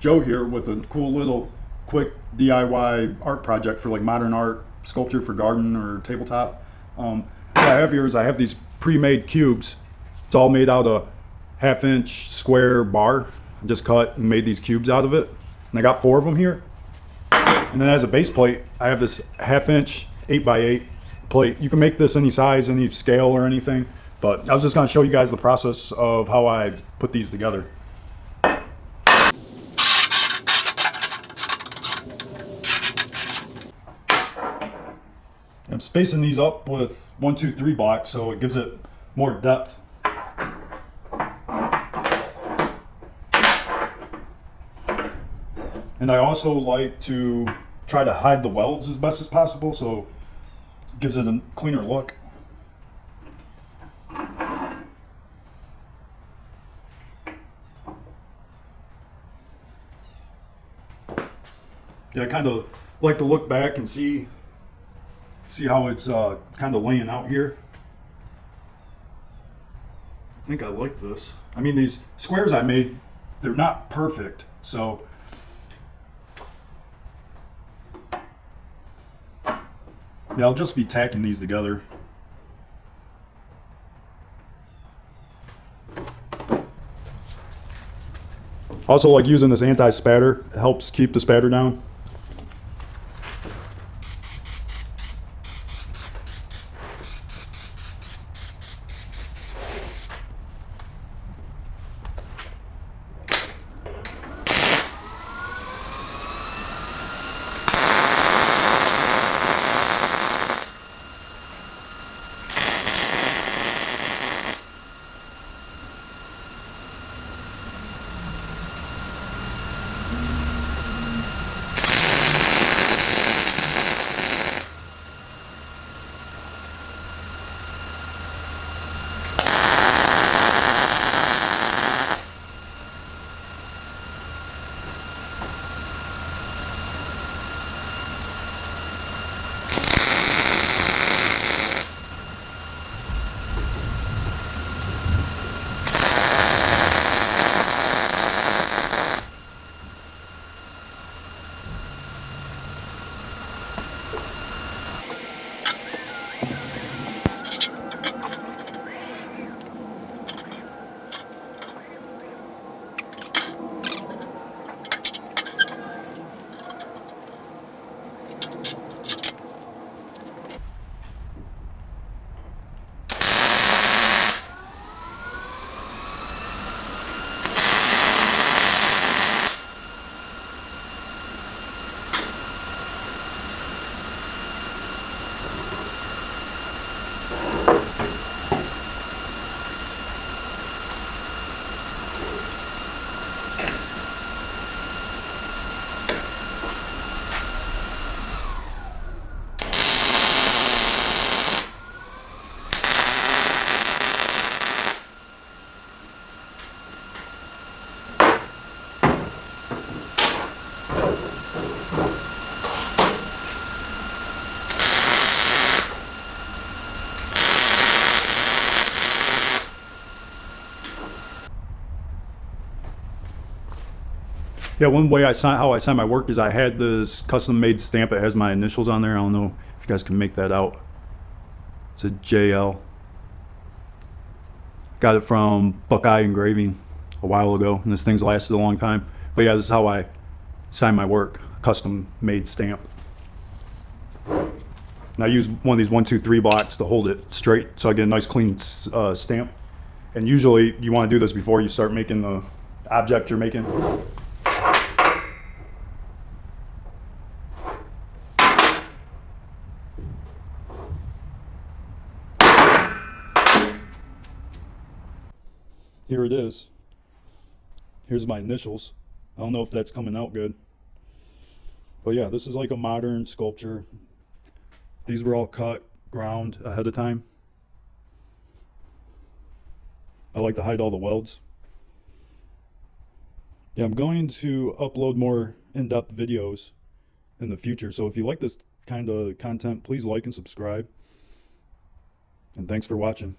Joe here with a cool little quick DIY art project for like modern art, sculpture for garden or tabletop. What I have here is I have these pre-made cubes. It's all made out of half-inch square bar. I just cut and made these cubes out of it. And I got 4 of them here. And then as a base plate, I have this half-inch 8x8 plate. You can make this any size, any scale or anything. But I was just going to show you guys the process of how I put these together. I'm spacing these up with 1, 2, 3 blocks so it gives it more depth. And I also like to try to hide the welds as best as possible so it gives it a cleaner look. Yeah, I kind of like to look back and see how it's kind of laying out here. I think I like this. I mean, these squares I made, they're not perfect, so yeah, I'll just be tacking these together. Also like using this anti-spatter. It helps keep the spatter down. Yeah, one way how I sign my work is I had this custom made stamp that has my initials on there. I don't know if you guys can make that out. It's a JL. Got it from Buckeye Engraving a while ago, and this thing's lasted a long time. But yeah, this is how I sign my work, custom made stamp. And I use one of these 1, 2, 3 blocks to hold it straight so I get a nice clean stamp. And usually you want to do this before you start making the object you're making. Here it is. Here's my initials. I don't know if that's coming out good. But yeah, this is like a modern sculpture. These were all cut, ground ahead of time. I like to hide all the welds. Yeah, I'm going to upload more in-depth videos in the future. So if you like this kind of content, please like and subscribe. And thanks for watching.